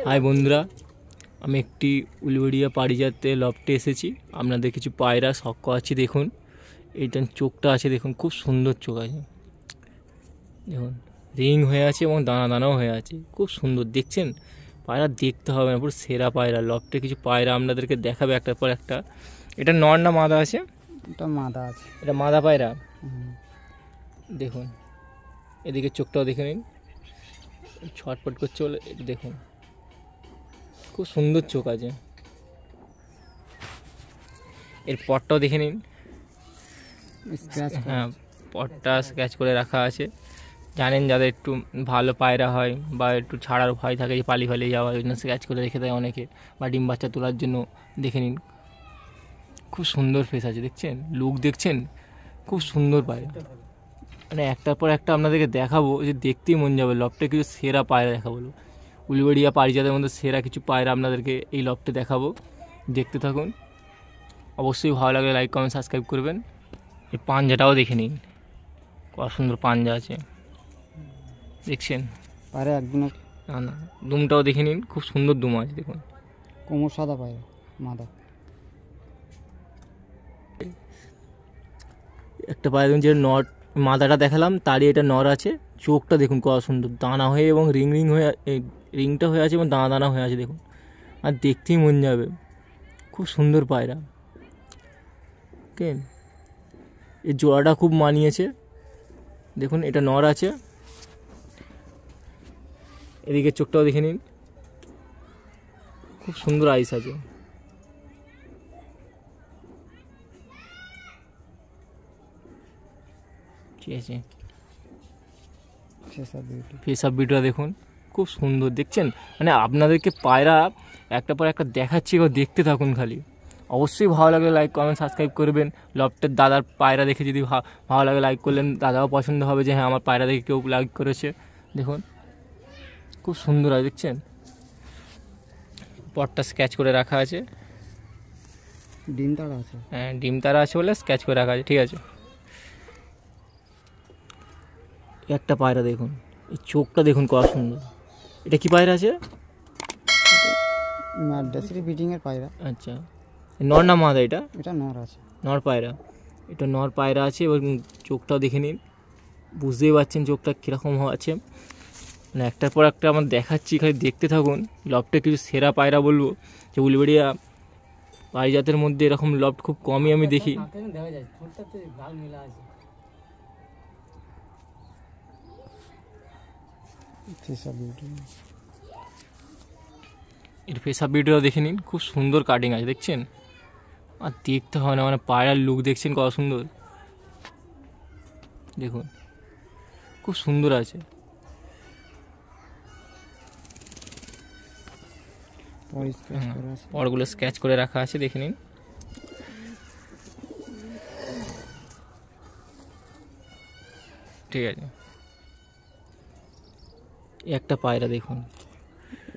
High বন্ধুরা, আমি একটি উলবেড়িয়া পারিজাতে লফটে এসেছি। আপনাদের কিছু পায়রা শখ করাচ্ছি। দেখুন এইটার চোখটা আছে, দেখুন খুব সুন্দর চোখ আছে, দেখুন রিং হয়ে আছে এবং দানা দানাও হয়ে আছে, খুব সুন্দর দেখছেন। পায়রা দেখতে হবে না, পুরো সেরা পায়রা। লফটে কিছু পায়রা আপনাদেরকে দেখাবে একটার পর একটা। এটা নর না মাদা আছে? এটা মাদা আছে। এটা মাদা পায়রা। দেখুন এদিকে চোখটাও দেখে নিন, ছটপট করছে বলে। দেখুন খুব সুন্দর চোখ আছে। এর পটটাও দেখে নিন। হ্যাঁ, পটটা স্ক্র্যাচ করে রাখা আছে। জানেন যাদের একটু ভালো পায়রা হয় বা একটু ছাড়ার ভয় থাকে যে পালি ফালিয়ে যাওয়ার, ওই জন্য স্ক্র্যাচ করে রেখে দেয় অনেকে, বা ডিম বাচ্চা তোলার জন্য। দেখে নিন খুব সুন্দর ফেস আছে, দেখছেন লুক দেখছেন, খুব সুন্দর পায়রা। মানে একটার পর একটা আপনাদেরকে দেখাবো, যে দেখতেই মন যাবে। লফটে কিছু সেরা পায়রা দেখাবো, উলবেড়িয়া পারিজাতের মধ্যে সেরা কিছু পায়রা আপনাদেরকে এই লফটে দেখাবো। দেখতে থাকুন, অবশ্যই ভালো লাগলে লাইক কমেন্ট সাবস্ক্রাইব করবেন। এই পাঞ্জাটাও দেখে নিন, কত সুন্দর পাঞ্জা আছে, দেখছেন। পায়রা একদম না না, দুমটাও দেখে নিন, খুব সুন্দর দুম আছে, দেখুন কোমর সাদা পায়রা মাদা। একটা পায়রা দেখুন, যে নর মাদাটা দেখালাম তারই এটা নর আছে। চোখটা দেখুন কত সুন্দর, দানা হয়ে এবং রিং রিং হয়ে, রিংটা হয়ে আছে এবং দানা দানা হয়ে আছে, দেখুন আর দেখতেই মন যাবে। খুব সুন্দর পায়রা, কেন এই জোড়াটা খুব মানিয়েছে। দেখুন এটা নর আছে, এদিকে চোখটাও দেখে নিন, খুব সুন্দর আইস আছে। ঠিক আছে, ফেস অফ বিউটিটা দেখুন, খুব সুন্দর দেখছেন। মানে আপনাদেরকে পায়রা একটা পর একটা দেখাচ্ছি, এবার দেখতে থাকুন খালি। অবশ্যই ভালো লাগলে লাইক কমেন্ট সাবস্ক্রাইব করবেন। লফটের দাদার পায়রা দেখে যদি ভালো লাগে লাইক করলেন, দাদাও পছন্দ হবে যে হ্যাঁ আমার পায়রা দেখে কেউ লাইক করেছে। দেখুন খুব সুন্দর আছে, দেখছেন পটটা স্ক্র্যাচ করে রাখা আছে। ডিম তারা আছে, হ্যাঁ ডিম তারা আছে বলে স্ক্র্যাচ করে রাখা আছে, ঠিক আছে। একটা পায়রা দেখুন, এই চোখটা দেখুন কত সুন্দর। এটা কি পায়রা আছে? ম্যাড্রাসের বিডিং এর পায়রা। আচ্ছা, নর না মাদা? এটা এটা নর আছে, নর পায়রা। এটা নর পায়রা আছে এবং চোখটাও দেখে নিন, বুঝতেই পারছেন চোখটা কীরকম আছে। মানে একটার পর একটা আমার দেখাচ্ছি, খালি দেখতে থাকুন। লফটে কিছু সেরা পায়রা বলবো, যে উলবেড়িয়া পারিজাতের মধ্যে এরকম লফট খুব কমই আমি দেখি। এর ফেস অফ বিউটিটাও দেখে নিন, খুব সুন্দর কাটিং আছে, দেখছেন আর দেখতে হয় না। মানে পায়রার লুক দেখছেন কত সুন্দর, দেখুন খুব সুন্দর আছে। পরগুলো স্ক্র্যাচ করে রাখা আছে, দেখে নিন। ঠিক আছে, একটা পায়রা দেখুন,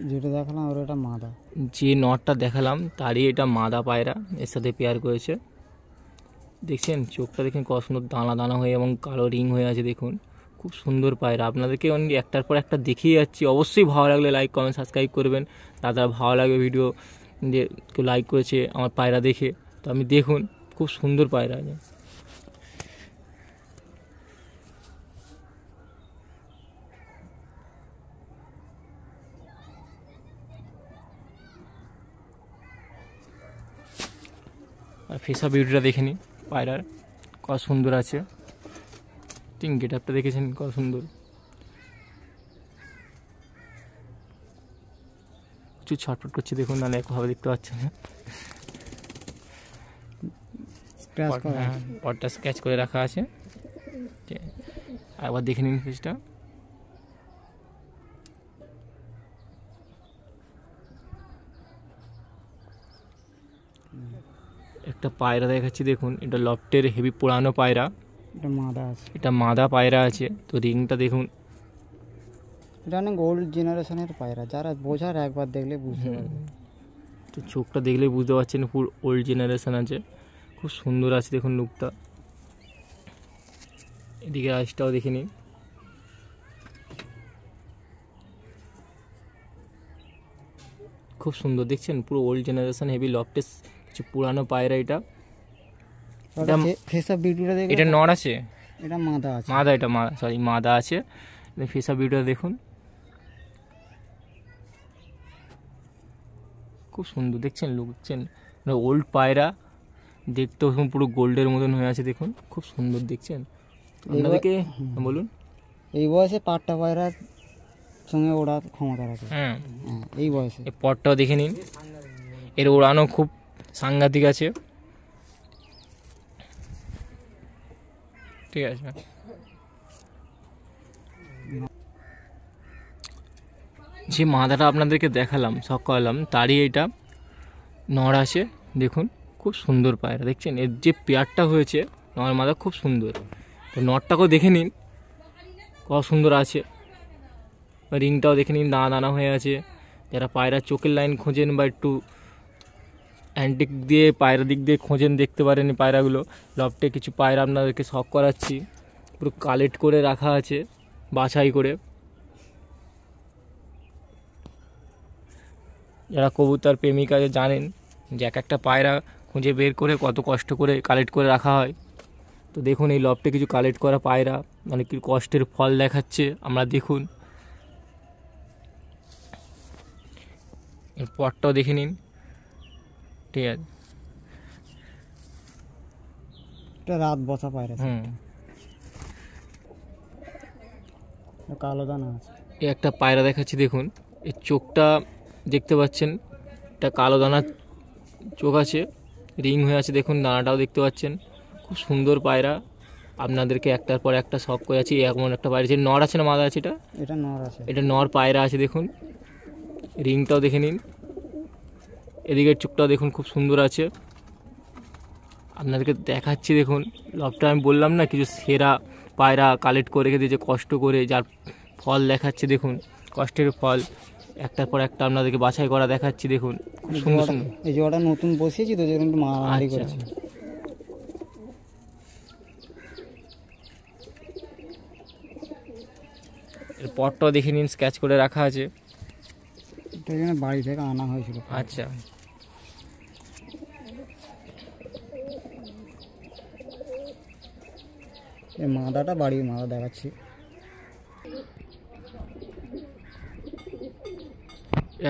যেটা দেখালাম ওর এটা মাদা। যে নটটা দেখালাম তারই এটা মাদা পায়রা, এর সাথে পেয়ার করেছে। দেখছেন চোখটা দেখেন কত সুন্দর, দানা দানা হয়ে এবং কালো রিং হয়ে আছে, দেখুন খুব সুন্দর পায়রা। আপনাদেরকে অনলি একটার পর একটা দেখিয়ে যাচ্ছি। অবশ্যই ভালো লাগলে লাইক কমেন্ট সাবস্ক্রাইব করবেন। দাদা ভালো লাগবে ভিডিও, যে কেউ লাইক করেছে আমার পায়রা দেখে, তো আমি দেখুন খুব সুন্দর পায়রা আছে। আর ফেসা বিউটিটা দেখে নিন পায়রার, কত সুন্দর আছে। ঠিক গেট আপটা দেখেছেন কত সুন্দর। প্রচুর ছটফট করছে, দেখুন নাহলে একভাবে দেখতে পাচ্ছেন না। পটটা স্ক্র্যাচ করে রাখা আছে, একবার দেখে নিন ফেসটা। একটা পায়রা দেখাচ্ছি, দেখুন এটা লফটের হেভি পুরানো পায়রা। এটা মাদা আছে, এটা মাদা পায়রা আছে, তো রিংটা দেখুন। এটা অনেক ওল্ড জেনারেশনের পায়রা, যারা বোঝার একবার দেখলে বুঝতে পারবে। তো চোখটা দেখলেই বুঝতে পারছেন ফুল ওল্ড জেনারেশন আছে, খুব সুন্দর আছে, দেখুন লুকটা। এদিকে আইসটাও দেখে নিন, খুব সুন্দর দেখছেন, পুরো ওল্ড জেনারেশন হেভি লফটেস, কিছু পুরানো পায়রা এটা। ফেস অফ বিউটিটা দেখে এটা নর আছে, এটা মাদা আছে। মাদা, এটা সরি মাদা আছে। ফেস অফ বিউটিটা দেখুন, খুব সুন্দর দেখছেন, লুক দেখছেন, ওল্ড পায়রা দেখতেও পুরো গোল্ডের মতন হয়ে আছে দেখুন, খুব সুন্দর দেখছেন। আপনাদেরকে বলুন, এই বয়সে পাট্টা পায়রার সঙ্গে ওড়ার ক্ষমতা রাখে। হ্যাঁ এই বয়সে এই পটটাও দেখে নিন, এর ওড়ানো খুব সাংঘাতিক আছে, ঠিক আছে। যে মাদাটা আপনাদেরকে দেখালাম শখ করালাম, তারই এটা নর আছে দেখুন, খুব সুন্দর পায়রা দেখছেন, এর যে পেয়ারটা হয়েছে নর মাদা খুব সুন্দর। তো নরটাকেও দেখে নিন কত সুন্দর আছে, রিংটাও দেখে নিন, দানা দানা হয়ে আছে। যারা পায়রা চোখের লাইন খোঁজেন বা একটু অ্যান্টিক দিয়ে পায়রা দিক দিয়ে খোঁজেন, দেখতে পারেন এই পায়রাগুলো। লফটে কিছু পায়রা আপনাদেরকে শখ করাচ্ছি, পুরো কালেক্ট করে রাখা আছে বাছাই করে। যারা কবুতর প্রেমিক আছে জানেন যে এক একটা পায়রা খুঁজে বের করে কত কষ্ট করে কালেক্ট করে রাখা হয়। তো দেখুন এই লফটে কিছু কালেক্ট করা পায়রা, মানে কি কষ্টের ফল দেখাচ্ছে, আমরা দেখুন এর পরটাও দেখে নিন, ঠিক আছে। এটা রাত বসা পায়রা, কালো দানা আছে। এই একটা পায়রা দেখাচ্ছি দেখুন, এর চোখটা দেখতে পাচ্ছেন, এটা কালো দানার চোখ আছে, রিং হয়ে আছে দেখুন, দানাটাও দেখতে পাচ্ছেন, খুব সুন্দর পায়রা। আপনাদেরকে একটার পর একটা শখ করে আছি। এমন একটা পায়রা আছে, নর আছে না মাদা আছে? এটা নর আছে, এটা নর পায়রা আছে দেখুন, রিংটাও দেখে নিন, এদিকের চোখটাও দেখুন খুব সুন্দর আছে। আপনাদেরকে দেখাচ্ছি দেখুন, লবটা আমি বললাম না কিছু সেরা পায়রা কালেক্ট করে রেখে দিয়েছে কষ্ট করে, যার ফল দেখাচ্ছে দেখুন, কষ্টের ফল একটার পর একটা আপনাদেরকে বাছাই করা দেখাচ্ছি দেখুন, খুব সুন্দর সুন্দর। এই জোড়াটা নতুন বসিয়েছি তো, যেরকম একটু মারামারি করেছি। এর পটটাও দেখে নিন, স্কেচ করে রাখা আছে। এটা এখানে বাড়ি থেকে আনা হয়েছিল। আচ্ছা, এই মাদাটা বাড়ির মাদা দেখাচ্ছি।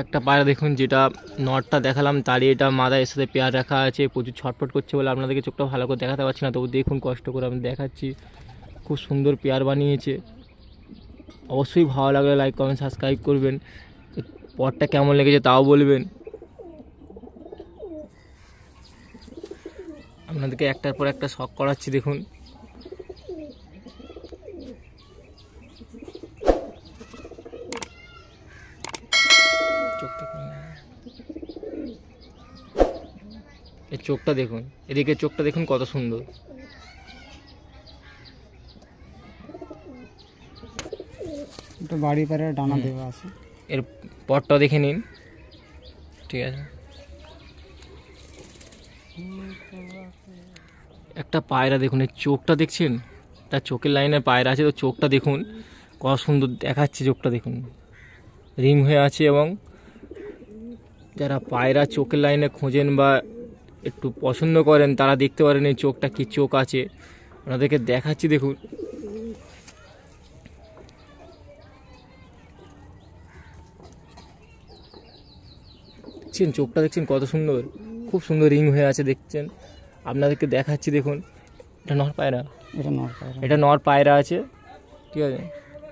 একটা পায়রা দেখুন, যেটা নটটা দেখালাম তারই এটা মাদা, এর সাথে পেয়ার রাখা আছে, প্রচুর ছটফট করছে বলে আপনাদেরকে চোখটা ভালো করে দেখাতে পারছি না, তবু দেখুন কষ্ট করে আমি দেখাচ্ছি, খুব সুন্দর পেয়ার বানিয়েছে। অবশ্যই ভালো লাগলে লাইক কমেন্ট সাবস্ক্রাইব করবেন, পটটা কেমন লেগেছে তাও বলবেন। আপনাদেরকে একটার পর একটা শখ করাচ্ছি দেখুন, এই চোখটা দেখুন, এদিকে চোখটা দেখুন কত সুন্দর। এটা বাড়ি পারে ডানা দেওয়া আছে। এর পটটাও দেখে নিন, ঠিক আছে। একটা পায়রা দেখুন, এই চোখটা দেখছেন, তার চোখের লাইনে পায়রা আছে, তো চোখটা দেখুন কত সুন্দর দেখাচ্ছে, চোখটা দেখুন রিং হয়ে আছে। এবং যারা পায়রা চোখের লাইনে খোঁজেন বা একটু পছন্দ করেন তারা দেখতে পারেন এই চোখটা কি চোখ আছে, ওনাদেরকে দেখাচ্ছি দেখুন। দেখছেন চোখটা দেখছেন কত সুন্দর, খুব সুন্দর রিং হয়ে আছে দেখছেন। আপনাদেরকে দেখাচ্ছি দেখুন, এটা নর পায়রা, এটা নর পায়রা, এটা নর পায়রা আছে, ঠিক আছে।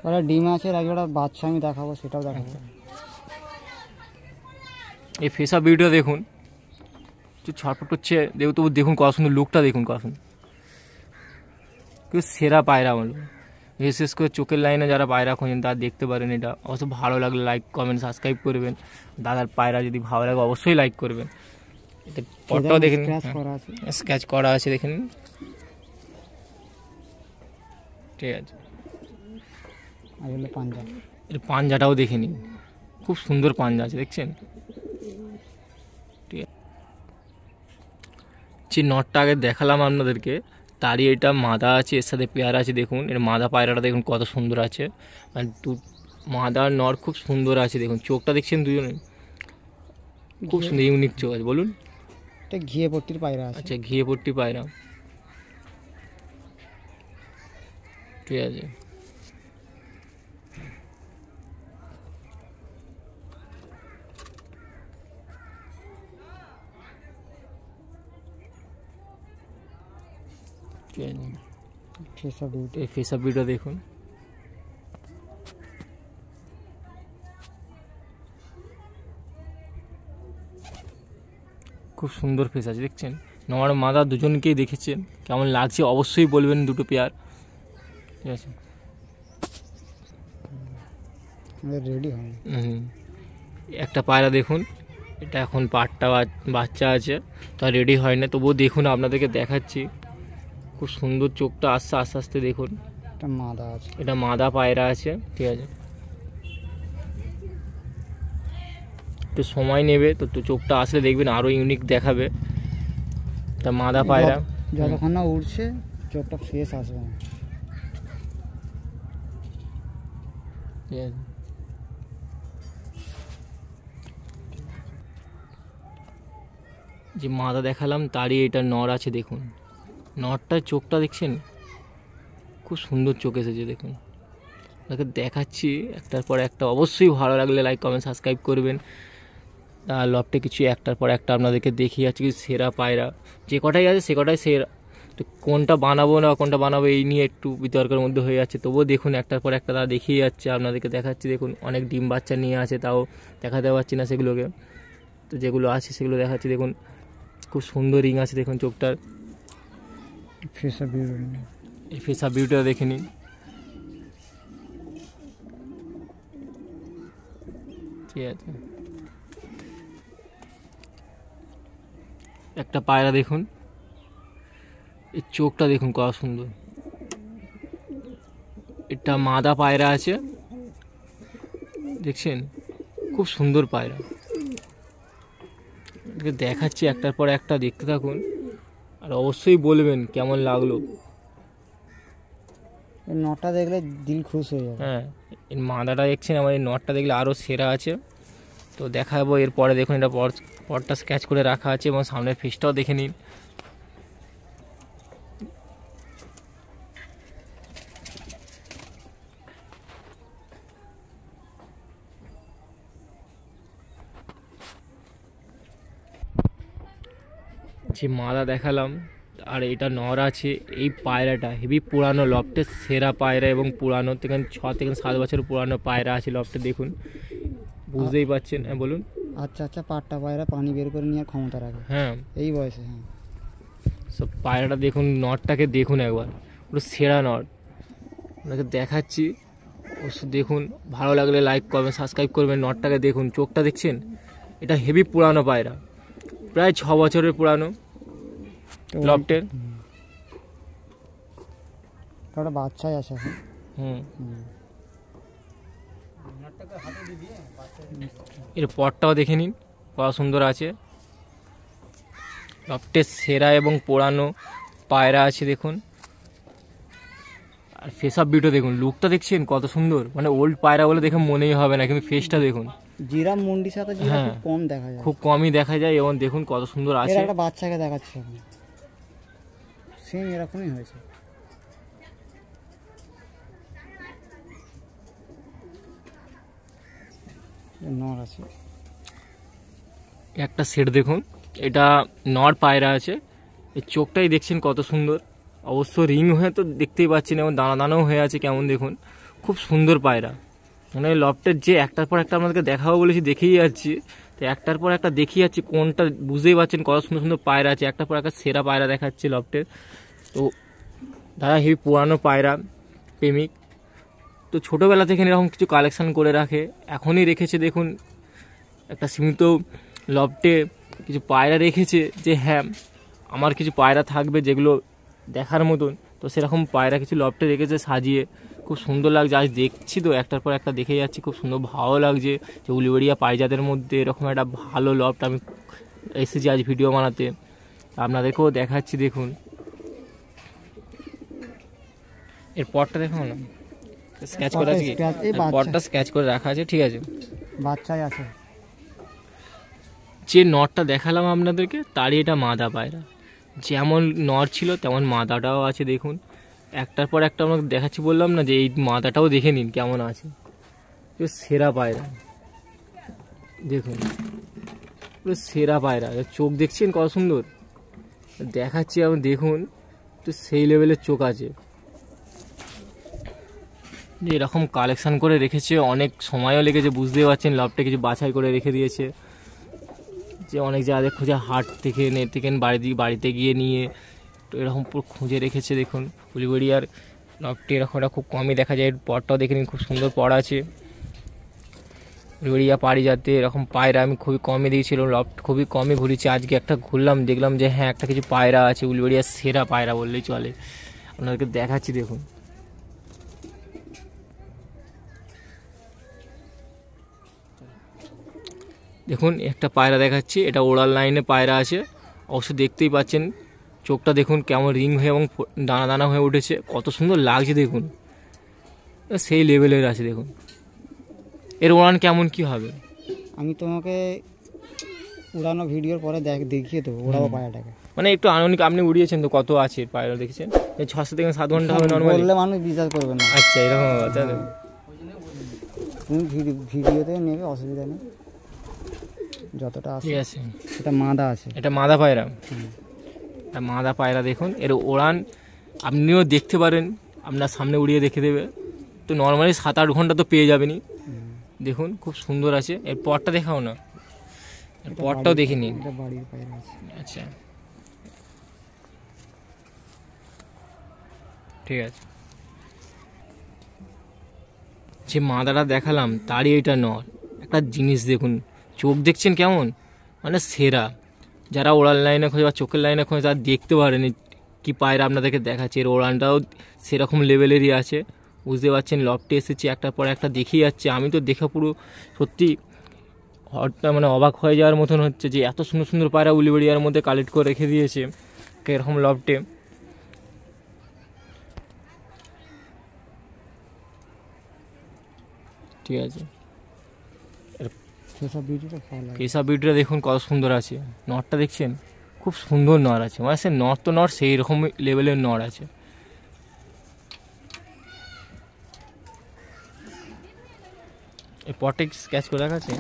ওরা ডিম আছে, আর একটা বাচ্চা আমি দেখাবো, সেটাও দেখাবো। এই ফেস অফ বিউটিটা দেখুন, একটু ছটফট করছে দেখুন, তবু দেখুন কত সুন্দর লুকটা দেখুন, কত সুন্দর, কিন্তু সেরা পায়রা বলবো। বিশেষ করে চোখের লাইনে যারা পায়রা খোঁজেন তারা দেখতে পারেন এটা। অবশ্য ভালো লাগলে লাইক কমেন্ট সাবস্ক্রাইব করবেন। দাদার পায়রা যদি ভালো লাগে অবশ্যই লাইক করবেন। এতে পটটাও দেখে নিন, স্কেচ করা আছে দেখে নিন, ঠিক আছে। এর পাঞ্জাটাও দেখে নিন, খুব সুন্দর পাঞ্জা আছে দেখছেন, ঠিক আছে। যে নটটা আগে দেখালাম আপনাদেরকে তারই এটা মাদা আছে, এর সাথে পেয়ারা আছে দেখুন। এর মাদা পায়রাটা দেখুন কত সুন্দর আছে, আর মাদা নর খুব সুন্দর আছে দেখুন, চোখটা দেখছেন দুজনে, খুব সুন্দর ইউনিক চোখ আছে। বলুন। এটা ঘিয়ে পট্টির পায়রা আছে। আচ্ছা, ঘিয়ে পট্টি পায়রা, ঠিক আছে। ঠিক আছে, ফেসা বিউটি। এই ফেস আপ ভিডিও দেখুন। খুব সুন্দর ফেস আছে, দেখছেন। নর মাদা দুজনকেই দেখেছেন, কেমন লাগছে অবশ্যই বলবেন দুটো পেয়ার, ঠিক আছে। রেডি হয়। একটা পায়রা দেখুন, এটা এখন পাটটা বাচ্চা আছে, তা রেডি হয় না, তবুও দেখুন আপনাদেরকে দেখাচ্ছি। খুব সুন্দর চোখটা আসছে, আস্তে আস্তে দেখুন। এটা মাদা আছে। এটা মাদা পায়রা আছে, ঠিক আছে। একটু সময় নেবে তো, চোখটা আসলে দেখবেন আরও ইউনিক দেখাবে। তা মাদা পায়রা যতক্ষণ না উড়ছে চোখটা ফ্রেশ আসবে না। ঠিক আছে। যে মাদা দেখালাম তারই এটা নর আছে, দেখুন। নরটার চোখটা দেখছেন, খুব সুন্দর চোখ এসেছে, দেখুন। আপনাকে দেখাচ্ছি একটার পর একটা। অবশ্যই ভালো লাগলে লাইক কমেন্ট সাবস্ক্রাইব করবেন। লফটে কিছু একটার পর একটা আপনাদেরকে দেখিয়ে যাচ্ছি কিছু সেরা পায়রা, যে কটাই আছে সে কটাই সেরা। তো কোনটা বানাবো না কোনটা বানাবো এই নিয়ে একটু বিতর্কের মধ্যে হয়ে যাচ্ছে, তবুও দেখুন একটার পর একটা তারা দেখিয়ে যাচ্ছে, আপনাদেরকে দেখাচ্ছি। দেখুন অনেক ডিম বাচ্চা নিয়ে আছে, তাও দেখাতে পারছি না সেগুলোকে, তো যেগুলো আছে সেগুলো দেখাচ্ছি। দেখুন খুব সুন্দর রিং আছে, দেখুন চোখটার। ফেসা বিউটি। এই ফেসা বিউটিটা দেখে নিন, ঠিক আছে। একটা পায়রা দেখুন, এই চোখটা দেখুন কত সুন্দর। এটা মাদা পায়রা আছে, দেখছেন, খুব সুন্দর পায়রা। দেখাচ্ছি একটার পর একটা, দেখতে থাকুন আর অবশ্যই বলবেন কেমন লাগলো। এই নটা দেখলে দিল খুশ হয়ে যাবে। হ্যাঁ, এই মাদাটা দেখছেন, আমার এই নটটা দেখলে আরও সেরা আছে। তো দেখাবো এরপরে, দেখুন এটা পরটা স্কেচ করে রাখা আছে এবং সামনের ফেসটাও দেখে নিন। যে মাদা দেখালাম আর এটা নর আছে, এই পায়রাটা হেভি পুরানো, লফটের সেরা পায়রা এবং পুরানো থেকে 6 থেকে 7 বছর পুরানো পায়রা আছে লফটে, দেখুন। বুঝতেই পারছেন। হ্যাঁ বলুন। আচ্ছা আচ্ছা, পাট্টা পায়রা পানি বের করে নেওয়ার ক্ষমতা রাখে। হ্যাঁ, এই বয়সে। হ্যাঁ, সব পায়রাটা দেখুন, নটটাকে দেখুন একবার, পুরো সেরা নট। আপনাকে দেখাচ্ছি, অবশ্যই দেখুন। ভালো লাগলে লাইক করবেন, সাবস্ক্রাইব করবেন। নটটাকে দেখুন, চোখটা দেখছেন, এটা হেভি পুরানো পায়রা, প্রায় 6 বছরের পুরানো লফটের। ওটা বাচ্চাই আছে এখন। হুম, এর পরটাও দেখে নিন কত সুন্দর আছে। লফটের সেরা এবং পুরানো পায়রা আছে, দেখুন। আর ফেস আপ ভিডিও দেখুন, লুকটা দেখছেন কত সুন্দর, মানে ওল্ড পায়রা বলে দেখে মনেই হবে না, কিন্তু ফেসটা দেখুন। জিরা মুন্ডির সাথে জিরা খুব কম দেখা যায়, খুব কমই দেখা যায়, এবং দেখুন কত সুন্দর এর আছে। একটা বাচ্চাকে দেখাচ্ছে এখন, সেম এরকমই হয়েছে। নর আছে। একটা সেট দেখুন, এটা নর পায়রা আছে, এই চোখটাই দেখছেন কত সুন্দর। অবশ্য রিং হয়ে তো দেখতেই পাচ্ছেন, এবং দানা দানাও হয়ে আছে, কেমন দেখুন। খুব সুন্দর পায়রা, মানে লফটের যে একটার পর একটা আপনাদেরকে দেখাবো বলেছি, দেখেই যাচ্ছি। তো একটার পর একটা দেখিয়ে যাচ্ছি, কোনটা বুঝতেই পারছেন কত সুন্দর সুন্দর পায়রা আছে। একটার পর একটা সেরা পায়রা দেখাচ্ছে লফটের। তো দাদা হেভি পুরানো পায়রা প্রেমিক, তো ছোটোবেলা থেকে এরকম কিছু কালেকশান করে রাখে, এখনই রেখেছে। দেখুন একটা সীমিত লফটে কিছু পায়রা রেখেছে, যে হ্যাঁ আমার কিছু পায়রা থাকবে যেগুলো দেখার মতন। তো সেরকম পায়রা কিছু লফটে রেখেছে সাজিয়ে, খুব সুন্দর লাগছে। আজ দেখছি তো একটার পর একটা দেখে যাচ্ছি, খুব সুন্দর ভালো লাগছে যে উলুবেড়িয়া পাইজাদের মধ্যে এরকম একটা ভালো লফট আমি এসেছি আজ ভিডিও বানাতে, আপনাদেরকেও দেখাচ্ছি। দেখুন এর পরটা দেখুন না, স্কেচ করে আছে, পরটা স্কেচ করে রাখা আছে, ঠিক আছে। বাচ্চাই আছে। যে নরটা দেখালাম আপনাদেরকে তারই এটা মাদা পায়রা, যেমন নর ছিল তেমন মাদাটাও আছে দেখুন। একটার পর একটা আমাকে দেখাচ্ছি, বললাম না যে এই মাদাটাও দেখে নিন কেমন আছে, পুরো সেরা পায়রা দেখুন, পুরো সেরা পায়রা। চোখ দেখছেন কত সুন্দর দেখাচ্ছি, আমি দেখুন তো সেই লেভেলের চোখ আছে। যে এরকম কালেকশান করে রেখেছে, অনেক সময়ও লেগেছে, বুঝতেই পারছেন লবটা কিছু বাছাই করে রেখে দিয়েছে, যে অনেক জায়গায় খুঁজে হাট থেকে নেট থেকে বাড়িতে গিয়ে নিয়ে তো এরকম পুরো খুঁজে রেখেছে দেখুন। উলবেড়িয়ার লবটি এরকম খুব কমই দেখা যায়, পরটাও দেখে নিন খুব সুন্দর পর আছে। উলবেড়িয়া পারিজাতে এরকম পায়রা আমি খুবই কমই দিয়েছিলাম, লফট খুবই কমই ঘুরেছি। আজকে একটা ঘুরলাম, দেখলাম যে হ্যাঁ একটা কিছু পায়রা আছে, উলবেড়িয়ার সেরা পায়রা বললেই চলে। আপনাদেরকে দেখাচ্ছি দেখুন, দেখুন একটা পায়রা দেখাচ্ছি, এটা ওড়াল লাইনে পায়রা আছে, অবশ্যই দেখতেই পাচ্ছেন। চোখটা দেখুন কেমন রিং হয়ে এবং দানা দানা হয়ে উঠেছে, কত সুন্দর লাগছে দেখুন, সেই লেভেলের আছে দেখুন। এর উড়ান কেমন কি হবে আমি তোমাকে উড়ানো ভিডিওর পরে দেখিয়ে দেবো ওড়াবো পায়রাটাকে। মানে একটু আনুমানিক আপনি উড়িয়েছেন তো, কত আছে পায়রা দেখেছেন? 6 থেকে 7 ঘন্টা হবে নর্মালি, বললে মানুষ বিশ্বাস করবে না। আচ্ছা এরকম কথা। তুমি ভিডিওতে নেবে, অসুবিধা নেই, যতটা আছে। ঠিক আছে, এটা মাদা আছে, এটা মাদা পায়রা, এটা মাদা পায়রা দেখুন। এর ওড়ান আপনিও দেখতে পারেন, আপনার সামনে উড়িয়ে দেখে দেবে, তো নর্মালি 7-8 ঘন্টা তো পেয়ে যাবেনি। দেখুন খুব সুন্দর আছে। এর পরটা দেখাও না, এর পরটাও দেখে নিন। এটা বাড়ির পায়রা আছে। আচ্ছা ঠিক আছে, যে মাদাটা দেখালাম তারই এটা নর। একটা জিনিস দেখুন, চোখ দেখছেন কেমন, মানে সেরা। যারা ওড়াল লাইনে খোঁজে বা চোখের লাইনে খোঁজে তারা দেখতে পারেনি কি পায়রা আপনাদেরকে দেখাচ্ছে। এর ওড়ানটাও সেরকম লেভেলেরই আছে, বুঝতে পারছেন। লফটে এসেছি, একটার পর একটা দেখিয়ে যাচ্ছে, আমি তো দেখে পুরো সত্যি মানে অবাক হয়ে যাওয়ার মতন হচ্ছে যে এত সুন্দর সুন্দর পায়রা উলবেড়িয়ার মধ্যে কালেক্ট করে রেখে দিয়েছে এরকম লফটে। ঠিক আছে, কেশব বিউটিটা দেখুন কত সুন্দর আছে। নরটা দেখছেন খুব সুন্দর নর আছে, মানে সে নর তো নর, সেই রকম লেভেলের নর আছে। এই পটে স্কেচ করে রাখা আছে,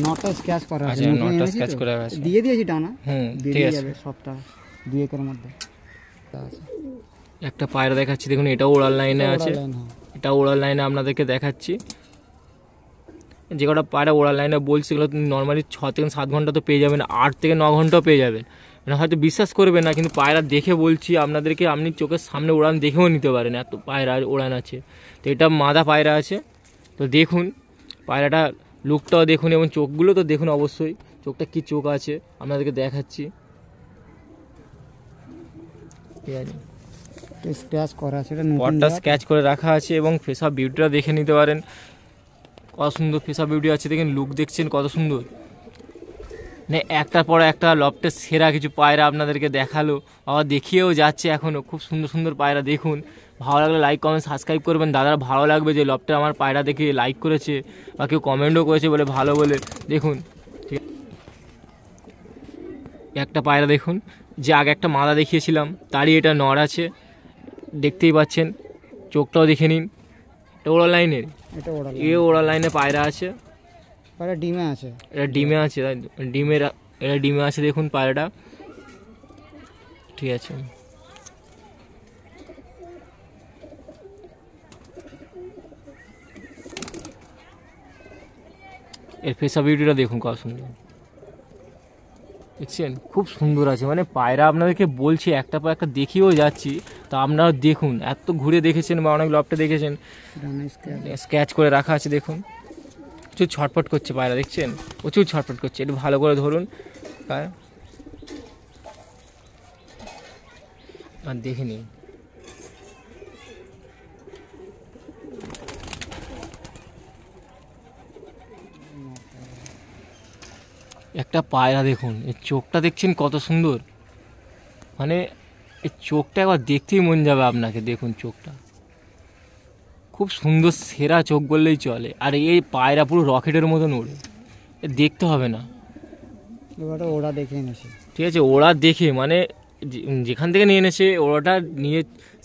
নটটা স্কেচ করা আছে, আচ্ছা নটটা স্কেচ করে রাখা আছে, দিয়ে দিয়েছি টানা, ঠিক দিয়ে আছে। যাবে সবটা 2 একের মধ্যে আছে। একটা পায়রা দেখাচ্ছি দেখুন, এটাও ওড়াল লাইনে আছে, এটা ওড়াল লাইনে আপনাদেরকে দেখাচ্ছি। যে কটা পায়রা ওড়াল লাইনে বলছি সেগুলো নর্মালি 6 থেকে 7 ঘন্টা তো পেয়ে যাবেন, 8 থেকে 9 ঘন্টাও পেয়ে যাবেন। মানে হয়তো বিশ্বাস করবেন না, কিন্তু পায়রা দেখে বলছি আপনাদেরকে, আপনি চোখের সামনে উড়ান দেখেও নিতে পারেন, এত পায়রা ওড়ান আছে। তো এটা মাদা পায়রা আছে, তো দেখুন পায়রাটা লুকটাও দেখুন এবং চোখগুলো তো দেখুন অবশ্যই, চোখটা কি চোখ আছে আপনাদেরকে দেখাচ্ছি। ঠিক আছে, স্ক্র্যাচ করা আছে, এটা পটটা স্কেচ করে রাখা আছে এবং ফেস অফ বিউটিটা দেখে নিতে পারেন, কত সুন্দর ফেস অফ বিউটি আছে। দেখেন লুক দেখছেন কত সুন্দর, মানে একটার পর একটা লফটের সেরা কিছু পায়রা আপনাদেরকে দেখালো, আবার দেখিয়েও যাচ্ছে এখনও। খুব সুন্দর সুন্দর পায়রা দেখুন। ভালো লাগলে লাইক কমেন্ট সাবস্ক্রাইব করবেন, দাদার ভালো লাগবে যে লফটে আমার পায়রা দেখে লাইক করেছে বা কেউ কমেন্টও করেছে বলে ভালো বলে। দেখুন ঠিক একটা পায়রা দেখুন, যে আগে একটা মাদা দেখিয়েছিলাম তারই এটা নর আছে, দেখতেই পাচ্ছেন। চোখটাও দেখে নিন, এটা ওড়াল লাইনের, ওড়াল লাইনে পায়রা আছে, ডিমে আছে, এটা ডিমে আছে, এটা ডিমে আছে দেখুন পায়রাটা। ঠিক আছে, এর ফেসা বিউটিটা দেখুন কত সুন্দর, দেখছেন খুব সুন্দর আছে। মানে পায়রা আপনাদেরকে বলছি একটা পর একটা দেখিয়েও যাচ্ছি, তা আপনারা দেখুন, এত ঘুরে দেখেছেন বা অনেক লফটে দেখেছেন, স্কেচ করে রাখা আছে দেখুন। প্রচুর ছটফট করছে পায়রা, দেখছেন প্রচুর ছটফট করছে, একটু ভালো করে ধরুন আর দেখে নিন। একটা পায়রা দেখুন, এর চোখটা দেখছেন কত সুন্দর, মানে এই চোখটা একবার দেখতেই মন যাবে আপনাকে। দেখুন চোখটা খুব সুন্দর, সেরা চোখ বললেই চলে। আর এই পায়রা পুরো রকেটের মতন ওড়ে, দেখতে হবে না, এবারে ওরা দেখে এনেছে। ঠিক আছে, ওরা দেখে মানে যেখান থেকে নিয়ে এনেছে ওরাটা নিয়ে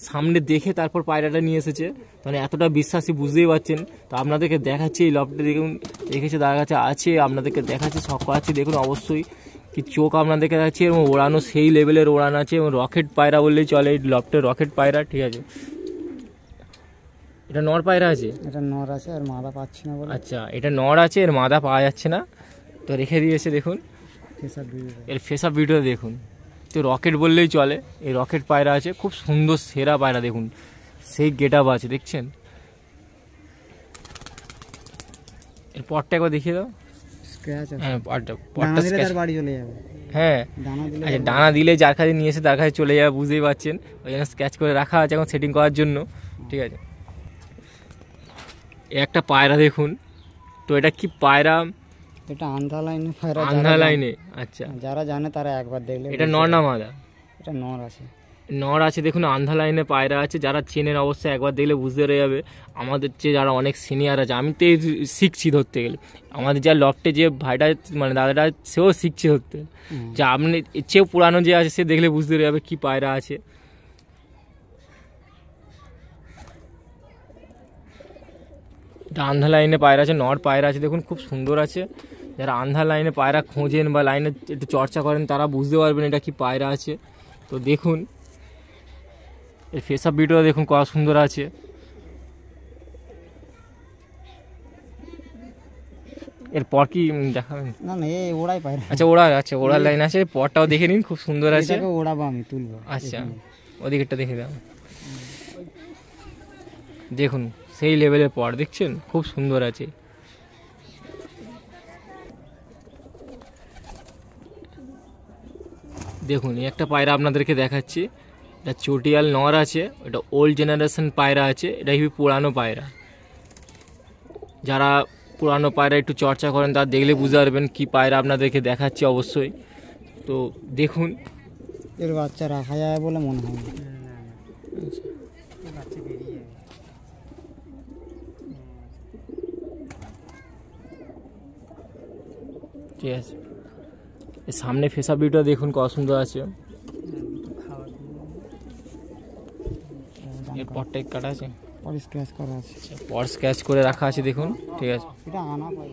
সামনে দেখে তারপর পায়রাটা নিয়ে এসেছে, মানে এতটা বিশ্বাসী বুঝতেই পারছেন। তো আপনাদেরকে দেখাচ্ছি এই লফটে দেখুন রেখেছে, তার কাছে আছে, আপনাদেরকে দেখাচ্ছি সব আছে দেখুন অবশ্যই কি চোখ আপনাদেরকে দেখাচ্ছি, এবং ওড়ানো সেই লেভেলের ওড়ানো আছে, এবং রকেট পায়রা বললেই চলে এই লফটে, রকেট পায়রা। ঠিক আছে, এটা নর পায়রা আছে, এটা নর আছে আর মাদা পাচ্ছি না বলে। আচ্ছা এটা নর আছে, এর মাদা পাওয়া যাচ্ছে না, তো রেখে দিয়েছে দেখুন। ফেসার ভিডিও এর ফেস আপ ভিডিও দেখুন, তো রকেট বললেই চলে, এই রকেট পায়রা আছে, খুব সুন্দর সেরা পায়রা দেখুন, সেই গেট আপ আছে দেখছেন। এর পরটা একবার দেখিয়ে দাও। স্ক্র্যাচ আছে। হ্যাঁ ডানা পরটা দিলে স্ক্র্যাচ, তার বাড়ি চলে যাবে। হ্যাঁ ডানা দিলে আচ্ছা ডানা দিলে যার কাছে নিয়ে এসে তার কাছে চলে যাবে, বুঝতেই পারছেন, ওই জন্য স্ক্র্যাচ করে রাখা আছে এখন সেটিং করার জন্য। ঠিক আছে, এ একটা পায়রা দেখুন, তো এটা কি পায়রা? এটা আন্ধা লাইনে পায়রা। আন্ধা লাইনে, আচ্ছা যারা জানে তারা একবার দেখলে। এটা নর না মাদা? এটা নর আছে। নর আছে দেখুন, আন্ধা লাইনে পায়রা আছে, যারা চেনের অবস্থায় একবার দেখলে বুঝতে পেরে যাবে। আমাদের চেয়ে যারা অনেক সিনিয়র আছে, আমি তো এই শিখছি ধরতে গেলে, আমাদের যা লফটে যে ভাইটা মানে দাদাটা সেও শিখছে ধরতে, যা আপনি এর চেয়েও পুরানো যে আছে সে দেখলে বুঝতে পেরে যাবে কী পায়রা আছে। এটা আন্ধা লাইনে পায়রা আছে, নর পায়রা আছে দেখুন, খুব সুন্দর আছে। যারা আন্ধা লাইনে পায়রা খোঁজেন বা লাইনে একটু চর্চা করেন তারা বুঝতে পারবেন এটা কি পায়রা আছে। তো দেখুন এর ফেস আপ ভিডিও দেখুন কত সুন্দর আছে। এরপর কি দেখাবেন? না না, এই ওড়াই পায়রা। আচ্ছা ওড়ার লাইন আছে, পরটাও দেখে নিন, খুব সুন্দর আছে। এটাকে ওড়াবো, আমি তুলবো। আচ্ছা ওদিকেরটা দেখে দাও, দেখুন সেই লেভেলের পর দেখছেন, খুব সুন্দর আছে। দেখুন এই একটা পায়রা আপনাদেরকে দেখাচ্ছি, এটা চটিয়াল নর আছে, এটা ওল্ড জেনারেশন পায়রা আছে, এটা খুবই পুরানো পায়রা। যারা পুরানো পায়রা একটু চর্চা করেন তারা দেখলে বুঝতে পারবেন কী পায়রা আপনাদেরকে দেখাচ্ছি অবশ্যই। তো দেখুন এর বাচ্চা রাখা যায় বলে মনে হয় না। ঠিক আছে, এর সামনে ফেসা ভিডিও দেখুন কত সুন্দর আছে। এর পরটা কাটা আছে, পরে স্ক্র্যাচ করা আছে। পর স্ক্র্যাচ করে রাখা আছে দেখুন। ঠিক আছে, এটা আনা পাই।